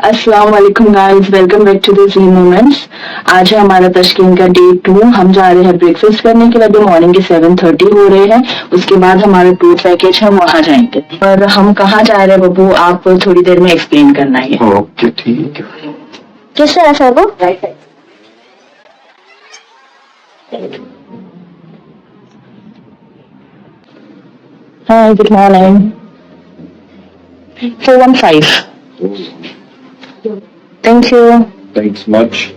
अस्सलाम वालेकुम guys, welcome back to the Z moments. आज है हमारा तशकीन का डे 2। हम जा रहे हैं ब्रेकफास्ट करने के बाद मॉर्निंग के 7:30 हो रहे हैं। उसके बाद हमारा टूर पैकेज है, वहाँ जाएंगे। और हम कहाँ जा रहे हैं बब्बू, आप थोड़ी देर में एक्सप्लेन करना है। ओके ठीक है। किस तरह से वो हाँ, good morning. 415। Thank you. Thanks much.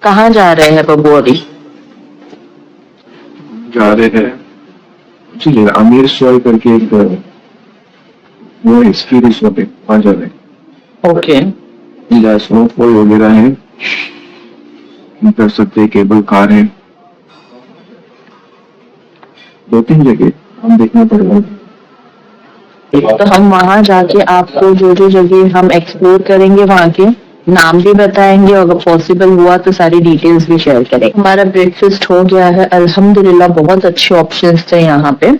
कहाँ जा रहे हैं बब्बू अभी? जा रहे हैं जी आमिर सॉय करके एक वो हिस्ट्री रिसोर्ट है, वहाँ जा रहे हैं। ओके। जहाँ स्नोफॉल वगैरह है, कर सकते हैं, केबल कार है, 2-3 जगह हम देखना पड़ेगा। तो हम वहाँ जाके आपको जो जो जगह हम एक्सप्लोर करेंगे वहाँ के नाम भी बताएंगे, और अगर पॉसिबल हुआ तो सारी डिटेल्स भी शेयर करेंगे। हमारा ब्रेकफास्ट हो गया है अल्हम्दुलिल्लाह, बहुत अच्छे ऑप्शंस थे यहाँ पे।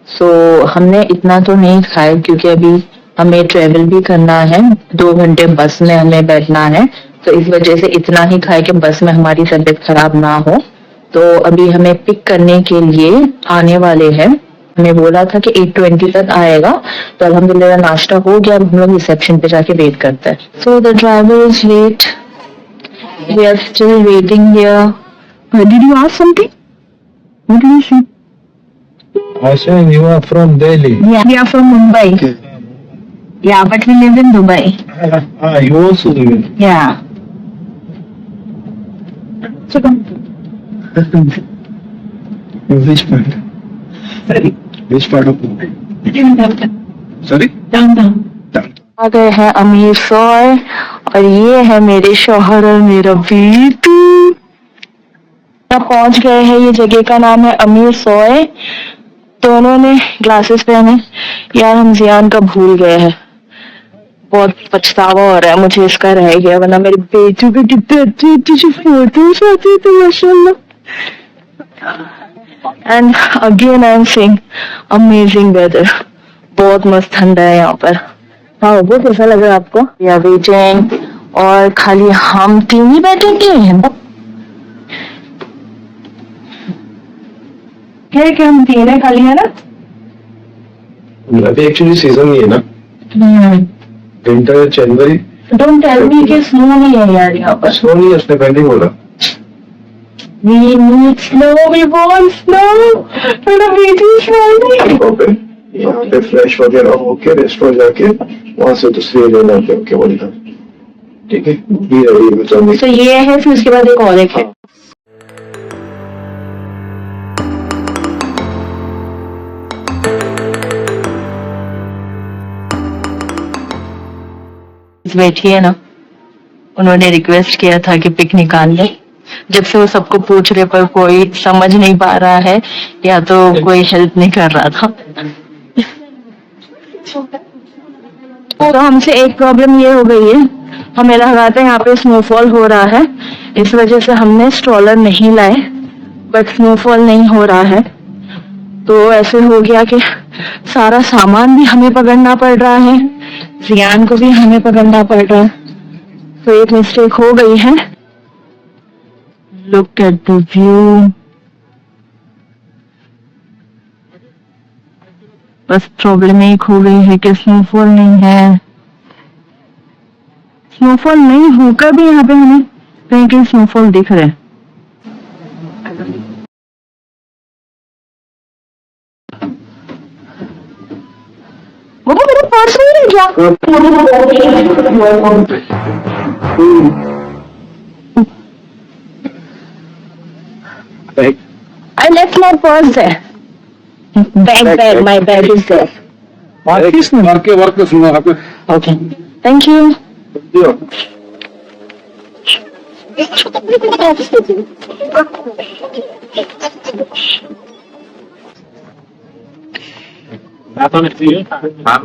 सो हमने इतना तो नहीं खाया क्योंकि अभी हमें ट्रेवल भी करना है, 2 घंटे बस में हमें बैठना है, तो इस वजह से इतना ही खाए कि बस में हमारी तबीयत खराब ना हो। तो अभी हमें पिक करने के लिए आने वाले हैं, हमें बोला था कि 8:20 तक आएगा, तो अल्हम्दुलिल्लाह नाश्ता हो गया। अब हम लोग रिसेप्शन पे जाके वेट करते हैं। So the driver is late, we are still waiting here. Did you ask something? What did you say? I said you are from Delhi. Yeah, we are from Mumbai. Okay. Yeah, but we live in Dubai. You also live in. Yeah. So come. Which part? Sorry. Which part of Mumbai? Downtown. Sorry? Downtown. आ गए हैं अमीर soy, और ये है मेरे शौहर और मेरा बेटू। अब पहुंच गए हैं, ये जगह का नाम है अमीर सॉय। दोनों ने ग्लासेस पहने। यार हम जियान का भूल गए हैं, बहुत पछतावा हो रहा है मुझे, इसका रह गया, वरना मेरे बेटू के कितने अच्छी अच्छी फोटोज आती थी माशाल्लाह। And again I am seeing amazing weather, बहुत मस्त ठंडा है यहाँ पर। हाँ वो कैसा लग रहा है आपको? या वेटिंग, और खाली हम 3 ही बैठेंगे क्या कि हम 3 है खाली, है ना? अभी एक्चुअली सीजन नहीं है ना, विंटर जनवरी। डोंट टेल मी कि स्नो नहीं है यार यहाँ पर। स्नो नहीं है, उसने पहले ही बोला। We need snow, we want snow। थोड़ा बीच में यहाँ पे फ्रेश वगैरह होके रेस्टोरेंट जाके वहाँ से दूसरी एरिया में आके ओके बोलेगा, ठीक है? Be ready with something. तो ये है, फिर उसके बाद एक और एक है। बैठिए ना, उन्होंने रिक्वेस्ट किया था कि पिक निकाल ले। जब से वो सबको पूछ रहे पर कोई समझ नहीं पा रहा है, या तो कोई हेल्प नहीं कर रहा था। तो हमसे एक प्रॉब्लम ये हो गई है, हमें लगा था यहाँ पे स्नोफॉल हो रहा है, इस वजह से हमने स्ट्रॉलर नहीं लाए, बट स्नोफॉल नहीं हो रहा है। तो ऐसे हो गया कि सारा सामान भी हमें पकड़ना पड़ रहा है, जियान को भी हमें पकड़ना पड़ रहा है, तो एक मिस्टेक हो गई है। लुक एट द व्यू, बस प्रॉब्लम एक हो गई है कि स्नोफॉल नहीं है। स्नोफॉल नहीं होकर भी यहाँ पे हमें कहीं कहीं स्नोफॉल दिख रहे हैं। वो मेरा पर्स नहीं है क्या? Bag. I left my purse there. Bag. My bag is there. Work में सुना आपने? Okay. Thank you. दियो। हाँ।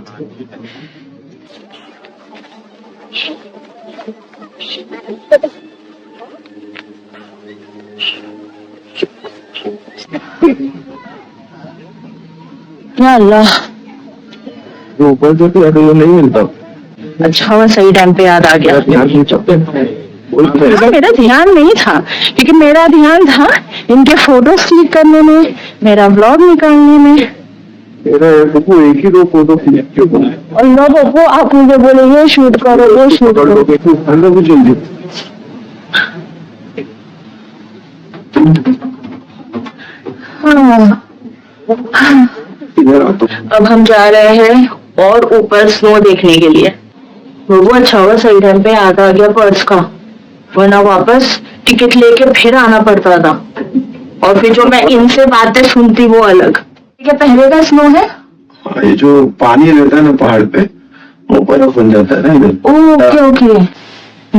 या अल्लाह, जो ऊपर जो तो अभी नहीं मिलता। अच्छा हुआ सही टाइम पे याद आ गया। यार ये चलते हाँ, मेरा ध्यान नहीं था, क्योंकि मेरा ध्यान था इनके फोटोज क्लिक करने में, मेरा व्लॉग निकालने में। मेरा वो एक ही दो फोटो क्लिक क्यों? और लोगों को आप मुझे बोले ये शूट करो, वो शूट करो। अंदर भी जल्दी। हाँ। अब हम जा रहे हैं और ऊपर स्नो देखने के लिए। वो अच्छा हुआ सही टाइम पे याद आ गया पर्स का, वरना वापस टिकट लेके फिर आना पड़ता था। और फिर जो मैं इनसे बातें सुनती वो अलग। ठीक है, पहले का स्नो है। ये जो पानी रहता है ना पहाड़ पे, वो बर्फ बन जाता है ना इधर। Okay okay.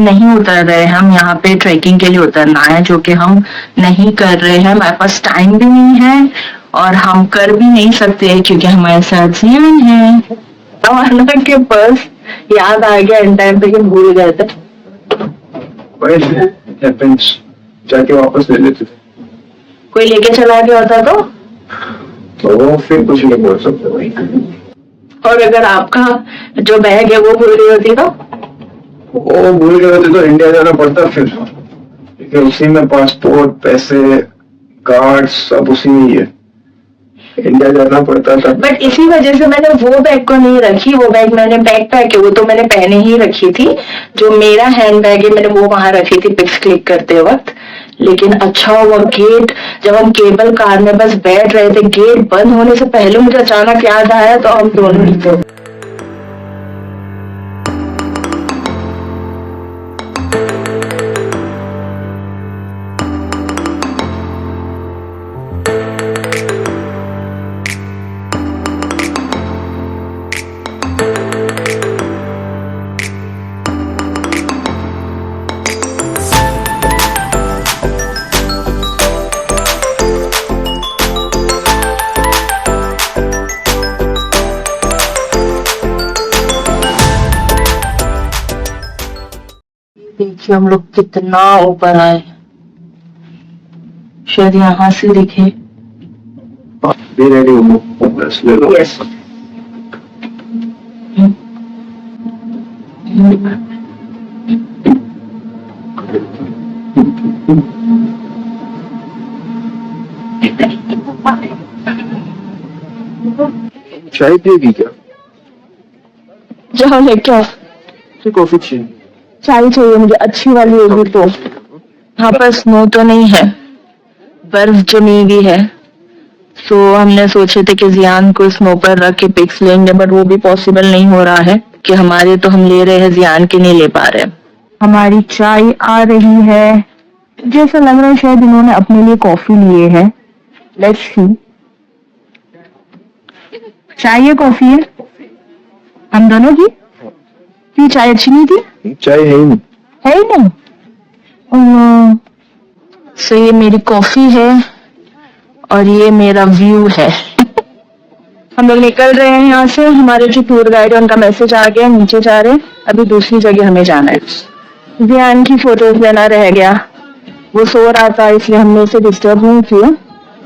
नहीं उतर रहे हम यहाँ पे, ट्रैकिंग के लिए उतरना है, जो कि हम नहीं कर रहे हैं। हमारे पास टाइम भी नहीं है और हम कर भी नहीं सकते क्योंकि हमारे साथ जियान है। हमारा के पर्स याद आ गया इन टाइम पे कि भूल गए थे। जाके वापस ले लेते। कोई लेके चला गया होता तो वो फिर कुछ नहीं बोल सकते भाई। और अगर आपका जो बैग है वो भूल गई होती तो? वो भूल गए होते तो इंडिया जाना पड़ता फिर, क्योंकि उसी में पासपोर्ट, पैसे, कार्ड सब उसी में ही है। इंडिया जाना पड़ता था। बट इसी वजह से मैंने वो बैग को नहीं रखी। वो बैग मैंने बैकपैक है, वो तो मैंने पहने ही रखी थी। जो मेरा हैंड बैग है मैंने वो वहां रखी थी पिक्स क्लिक करते वक्त। लेकिन अच्छा हुआ गेट, जब हम केबल कार में बस बैठ रहे थे, गेट बंद होने से पहले मुझे अचानक याद आया, तो हम दोनों ही थे। देखिए हम लोग कितना ऊपर आए, शायद यहाँ से दिखे। Be ready, बस ले लो। Yes. चाय पिएगी क्या? जाओ लेके आओ। कॉफी चाहिए? चाय चाहिए मुझे, अच्छी वाली होगी तो। यहाँ पर स्नो तो नहीं है, बर्फ जमी हुई है। तो हमने सोचे थे कि जियान को स्नो पर रख के पिक्स लेंगे, बट वो भी पॉसिबल नहीं हो रहा है कि हमारे तो हम ले रहे हैं, जियान के नहीं ले पा रहे। हमारी चाय आ रही है, जैसा लग रहा है शायद इन्होंने अपने लिए कॉफी लिए है। Let's see. चाय है कॉफी है हम दोनों की? क्यों, चाय अच्छी नहीं थी? चाय है ही नहीं। है ही नहीं। सो ये मेरी कॉफी है और ये मेरा व्यू है। हम लोग निकल रहे हैं यहाँ से। हमारे जो टूर गाइड है उनका मैसेज आ गया, नीचे जा रहे हैं, अभी दूसरी जगह हमें जाना है। जियान की फोटोज लेना रह गया, वो सो रहा था इसलिए हमने उसे डिस्टर्ब नहीं किया,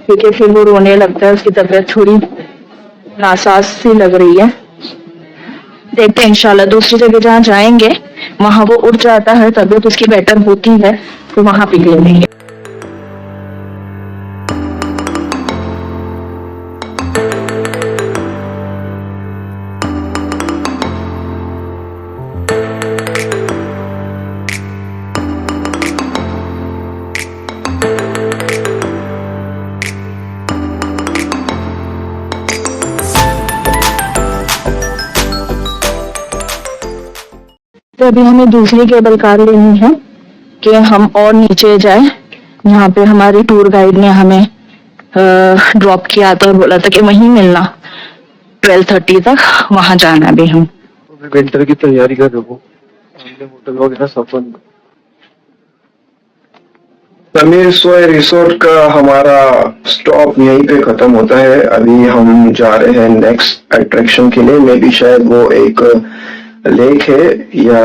क्योंकि फिर वो रोने लगता है, उसकी तबीयत थोड़ी नासाज सी लग रही है। देखते हैं इंशाल्लाह दूसरी जगह जहाँ जाएंगे वहां वो उठ जाता है, तबीयत उसकी बेटर होती है तो वहां पिक ले लेंगे। तो अभी हमें दूसरी केबल कार लेनी है कि हम और नीचे जाए यहाँ पे हमारे टूर गाइड ने हमें ड्रॉप किया था और बोला था कि वहीं मिलना 12:30 तक, वहां जाना भी हम। विंटर की तैयारी कर रहे हो, हमने होटल वगैरह सब बंद। समीर सोय रिसोर्ट का हमारा स्टॉप यहीं पे खत्म होता है। अभी हम जा रहे हैं नेक्स्ट अट्रैक्शन के लिए। मे बी शायद वो एक लेक है, या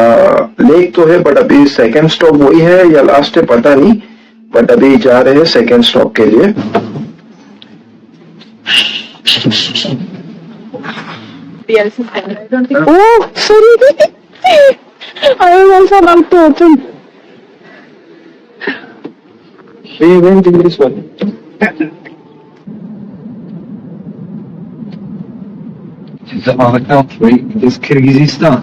लेक तो है बट अभी सेकंड स्टॉप वही है या लास्ट है पता नहीं, बट अभी जा रहे हैं सेकंड स्टॉप के लिए। Oh, sorry. I was also about to open. We went in this one. This is our country, it is Kyrgyzstan.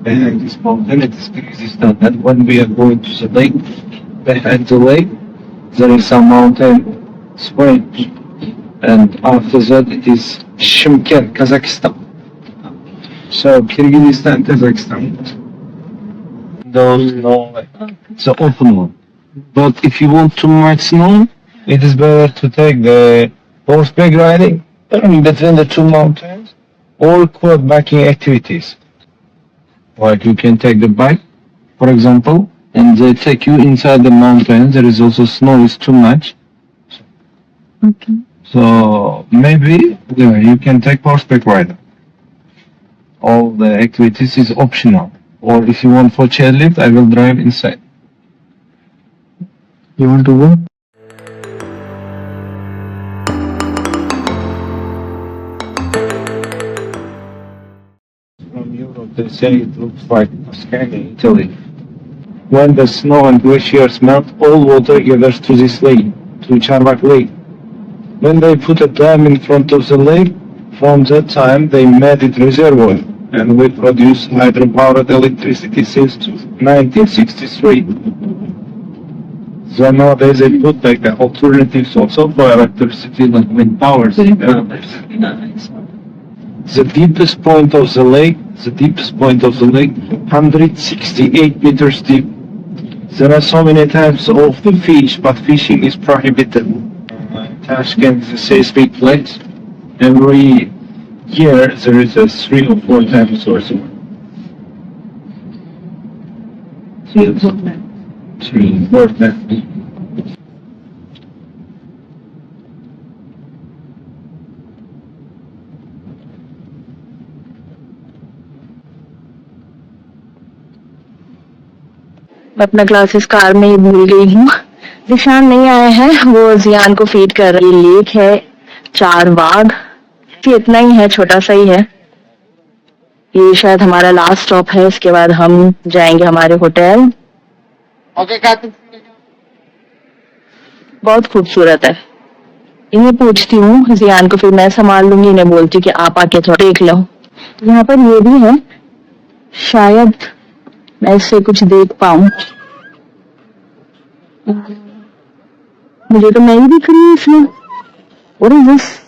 And this mountain, it is Kyrgyzstan. And when we are going to the lake, behind the lake, there is a mountain spring. And after that, it is Shymkent, Kazakhstan. So Kyrgyzstan, Kazakhstan. Those snow, it's an open one. But if you want too much snow, it is better to take the horseback riding between the two mountains or quad biking activities. Like you can take the bike, for example, and they take you inside the mountains. There is also snow is too much. Okay. So maybe you can take horseback riding. All the activities is optional. Or if you want for chairlift, I will drive inside. You want to go? From Europe, they say it looks like Tuscany, Italy. When the snow and glaciers melt, all water gathers to this lake, to Charvak Lake. When they put a dam in front of the lake, from that time they made it reservoir, and we produce hydropowered electricity since 1963. So nowadays they put like an alternative source of electricity like wind power. The deepest point of the lake, 168 meters deep. There are so many types of the fish, but fishing is prohibited. Tashkent is a seismic place. Every year there is a 3 or 4 times or so. 3 or 4 times. मैं अपना glasses car में ही भूल गई हूँ। निशान नहीं आया है, वो जियान को फीड कर रही लेक है, 4 वाघ, इतना ही है, छोटा सा ही है। ये शायद हमारा लास्ट स्टॉप है, इसके बाद हम जाएंगे हमारे होटल। बहुत खूबसूरत है। इन्हें पूछती हूँ जियान को, फिर मैं संभाल लूंगी, इन्हें बोलती हूँ कि आप आके थोड़ा देख लो। यहाँ पर ये भी है, शायद मैं इससे कुछ देख पाऊं। मुझे तो नहीं दिख रही है इसमें। What is this?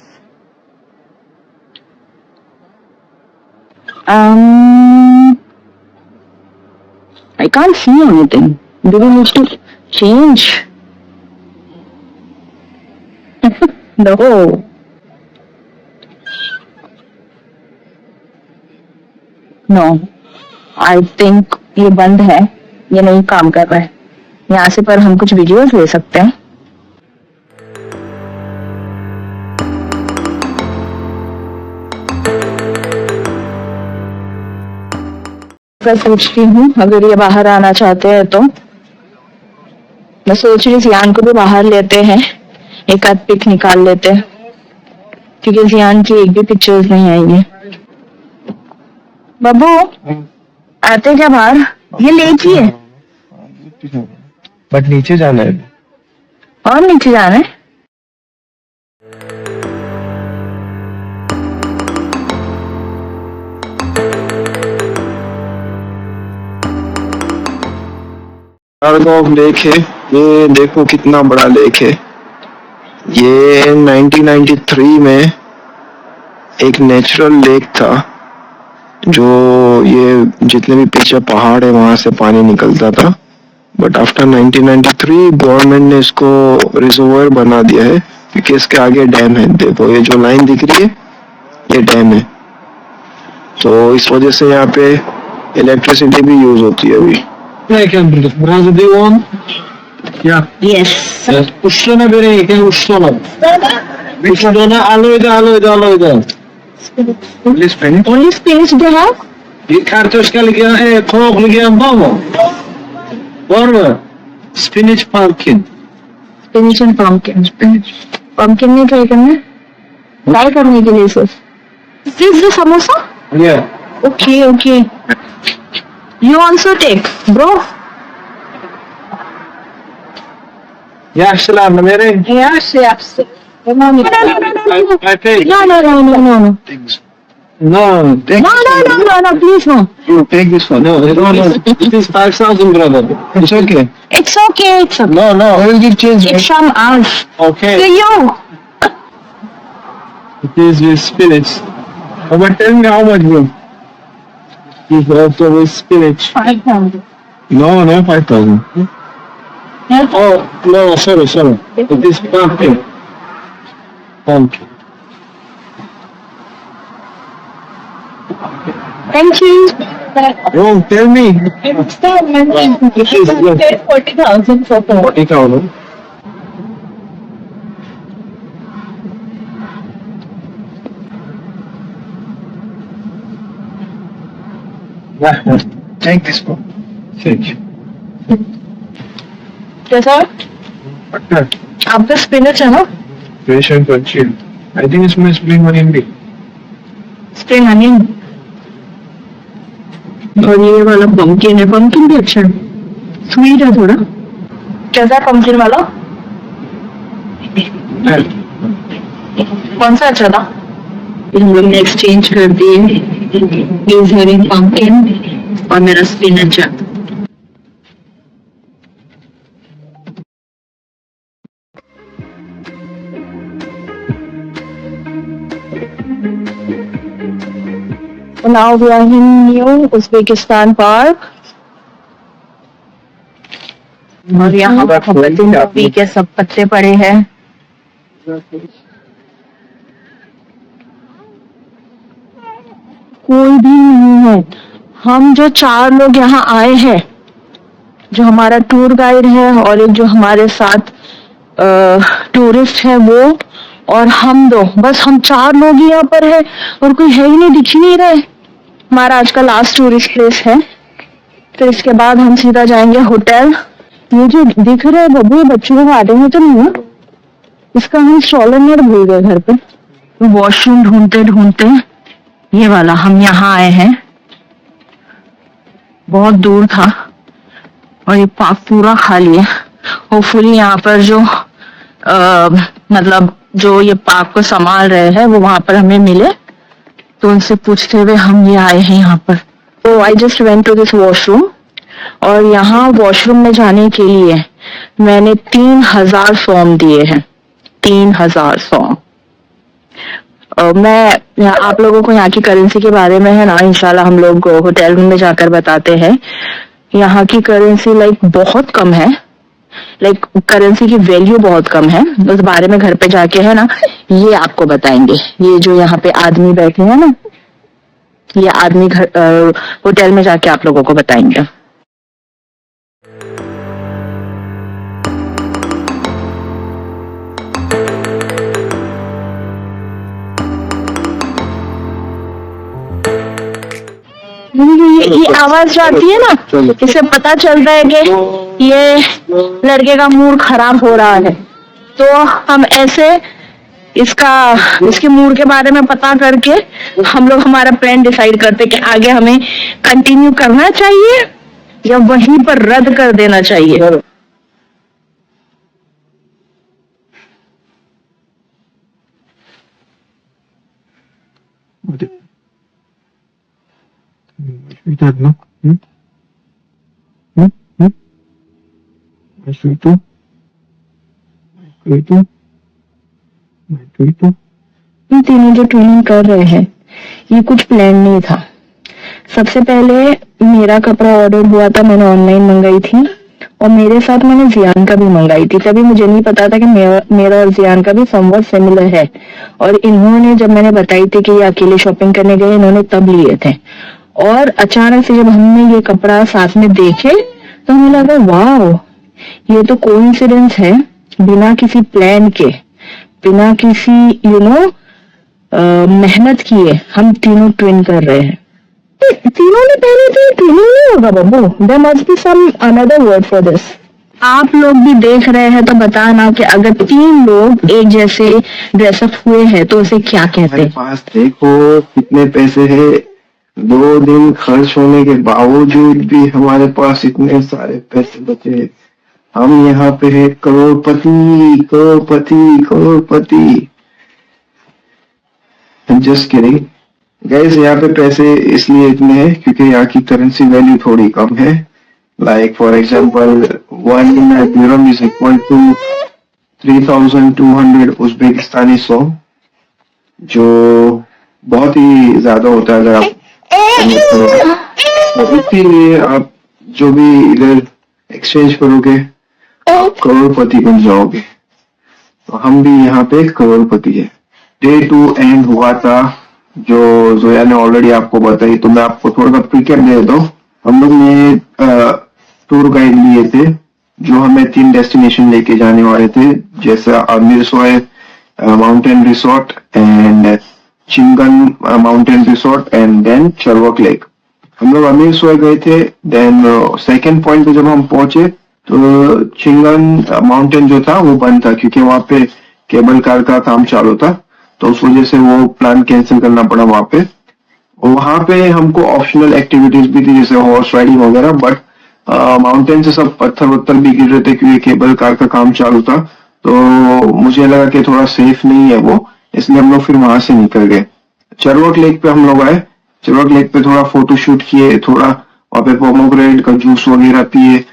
I can't see anything. Do we need to change? No. No. I think ये बंद है, ये नहीं काम कर रहा है। यहाँ से पर हम कुछ वीडियोस ले सकते हैं। मैं सोचती हूँ अगर ये बाहर आना चाहते हैं तो मैं सोच रही जियान को भी बाहर लेते हैं, एक आध पिक निकाल लेते हैं, क्योंकि जियान की एक भी पिक्चर्स नहीं आई है। बाबू आते क्या बाहर? ये लेक ही है, बट नीचे जाना है। और नीचे जाना है। लेक है ये, देखो कितना बड़ा लेक है। ये 1993 में एक नेचुरल लेक था, जो ये जितने भी पीछे पहाड़ है वहां से पानी निकलता था। बट आफ्टर 1993 गवर्नमेंट ने इसको रिजर्वायर बना दिया है क्योंकि इसके आगे डैम है। देखो ये जो लाइन दिख रही है ये डैम है, तो इस वजह से यहाँ पे इलेक्ट्रिसिटी भी यूज होती है अभी। Razı do you want? Yeah. Yes. Üç tane vereyim, üç tane. Üç tane alıydı. Only spinach. Only spinach they have? Kartoşkalı yiyen, tavuklu yiyen var mı? Var mı? Spinach pumpkin. Spinach and pumpkin. Pumpkin नहीं try करना? Try करने के लिए सोच. This is the samosa? Yeah. Okay. You also take, bro. Yaşlılarını vereyim. Yes. I pay. No. No. Take No, please no. You take this one. No. It is 5,000, brother. It's okay. It's okay. No. I will give change. It's from us. Okay. To you. It is with spinach. But tell me how much, bro? It's also with spinach. 500. No, not 5,000. Oh, no, sorry. It is pumpkin. Thank you. Oh, tell me. It's still mentioned. You should have paid 40,000 for the 40,000. Take this one. Take. कैसा? Okay. आपका spinach है ना? Patient and chill. I think it's my spring onion big. Spring onion. और ये वाला pumpkin है. Pumpkin भी अच्छा है. स्वीट है थोड़ा. कैसा पंपकिन वाला? कौन सा अच्छा था? हम लोग ने एक्सचेंज कर दिए. He's having pumpkin और मेरा स्पिनच है. Now we are in New Uzbekistan Park. और यहाँ गोभी के सब पत्ते पड़े हैं. कोई भी नहीं है. हम जो 4 लोग यहाँ आए हैं, जो हमारा टूर गाइड है और एक जो हमारे साथ टूरिस्ट है वो और हम दो, बस हम 4 लोग ही यहाँ पर है और कोई है ही नहीं, दिख ही नहीं रहा है. हमारा आज का लास्ट टूरिस्ट प्लेस है. फिर इसके बाद हम सीधा जाएंगे होटल. ये जो दिख रहा है बब्बू, बच्चों को आते हैं तो नहीं है. इसका हम स्ट्रोलर भूल गए घर पे. वॉशरूम ढूंढते ये वाला हम यहाँ आए हैं. बहुत दूर था और ये पार्क पूरा खाली है. होपफुली यहाँ पर जो मतलब जो ये पार्क को संभाल रहे हैं वो वहां पर हमें मिले, तो उनसे पूछते हुए हम ये आए हैं यहाँ पर. तो I just went to this washroom और यहाँ वॉशरूम में जाने के लिए मैंने 3,000 सॉम दिए हैं. 3,000 सॉम. मैं आप लोगों को यहाँ की करेंसी के बारे में है ना, इंशाल्लाह हम लोग होटल में जाकर बताते हैं. यहाँ की करेंसी बहुत कम है. करेंसी की वैल्यू बहुत कम है. उस बारे में घर पे जाके है ना ये आपको बताएंगे. ये जो यहाँ पे आदमी बैठे हैं ना, ये आदमी होटल में जाके आप लोगों को बताएंगे. ये आवाज जो आती है ना, इससे पता चलता है कि ये लड़के का मूड खराब हो रहा है. तो हम ऐसे इसके मूड के बारे में पता करके हम लोग हमारा प्लान डिसाइड करते कि आगे हमें कंटिन्यू करना चाहिए या वहीं पर रद्द कर देना चाहिए. Sweetheart, no? My sweetie? ये तीनों जो ट्रेनिंग कर रहे हैं ये कुछ प्लान नहीं था. सबसे पहले मेरा कपड़ा ऑर्डर हुआ था, मैंने ऑनलाइन मंगाई थी और मेरे साथ मैंने जियान का भी मंगाई थी। तभी मुझे नहीं पता था कि मेरा और जियान का भी समवट सिमिलर है। और इन्होंने, जब मैंने बताई थी कि ये अकेले शॉपिंग करने गए, इन्होंने तब लिए थे। और अचानक से जब हमने ये कपड़ा साथ में देखे तो हमें लगा वाह, ये तो कोइंसिडेंस है, बिना किसी प्लान के, बिना किसी मेहनत किए हम तीनों ट्विन कर रहे हैं। तीनों ने पहले तो तीनों नहीं होगा Babbu, there must be some another word for this. आप लोग भी देख रहे हैं तो बताना कि अगर 3 लोग एक जैसे ड्रेसअप हुए हैं तो उसे क्या कहते हमारे हैं। पास देखो कितने पैसे है, 2 दिन खर्च होने के बावजूद भी हमारे पास इतने सारे पैसे बचे। हम यहाँ पे है करोड़पति करोड़पति करोड़पति। जस्ट किडिंग गाइस, यहाँ पे पैसे इसलिए इतने हैं क्योंकि यहाँ की करेंसी वैल्यू थोड़ी कम है। Like for example 1 dirham is equal to 3200 उज़्बेकिस्तानी सौ, जो बहुत ही ज्यादा होता है अगर आप तो इसीलिए आप जो भी इधर एक्सचेंज करोगे आप करोड़पति बन जाओगे। तो हम भी यहाँ पे करोड़पति है। डे 2 एंड हुआ था जो जोया ने ऑलरेडी आपको बताई, तो मैं आपको थोड़ा सा प्रीकैप दे देता हूँ। हम लोग ने टूर गाइड लिए थे जो हमें 3 डेस्टिनेशन लेके जाने वाले थे, जैसे Amirsoy mountain resort and Chimgan mountain resort and then Charvak lake. हम लोग अमीर सोए गए थे। देन सेकेंड पॉइंट पे जब हम पहुंचे तो चिंगन माउंटेन जो था वो बंद था क्योंकि वहां पे केबल कार का काम चालू था, तो उस वजह से वो प्लान कैंसिल करना पड़ा वहां पे। और वहां पे हमको ऑप्शनल एक्टिविटीज भी थी जैसे हॉर्स राइडिंग वगैरह, बट माउंटेन से सब पत्थर वत्थर भी गिर रहे थे क्योंकि केबल कार का काम चालू था। तो मुझे लगा कि थोड़ा सेफ नहीं है वो, इसलिए हम लोग फिर वहां से निकल गए। चरवक लेक पे हम लोग आए। चरवक लेक पे थोड़ा फोटो शूट किए, थोड़ा वहां पे पोमोग्रेनेट का जूस वगैरह पिए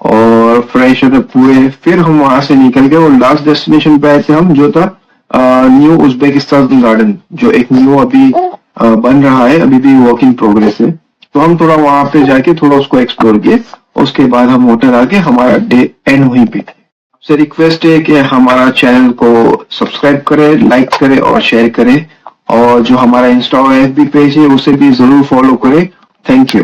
और फ्रेश अप हुए। फिर हम वहां से निकल गए और लास्ट डेस्टिनेशन पे आए थे हम, जो था न्यू उज़्बेकिस्तान गार्डन, जो एक न्यू अभी बन रहा है, अभी भी वर्क इन प्रोग्रेस है। तो हम थोड़ा वहां पे जाके थोड़ा उसको एक्सप्लोर किए। उसके बाद हम होटल आके हमारा डे एंड वहीं पे थे। आपसे रिक्वेस्ट है कि हमारा चैनल को सब्सक्राइब करें, लाइक करें और शेयर करें, और जो हमारा इंस्टा और FB पेज है उसे भी जरूर फॉलो करें। Thank you.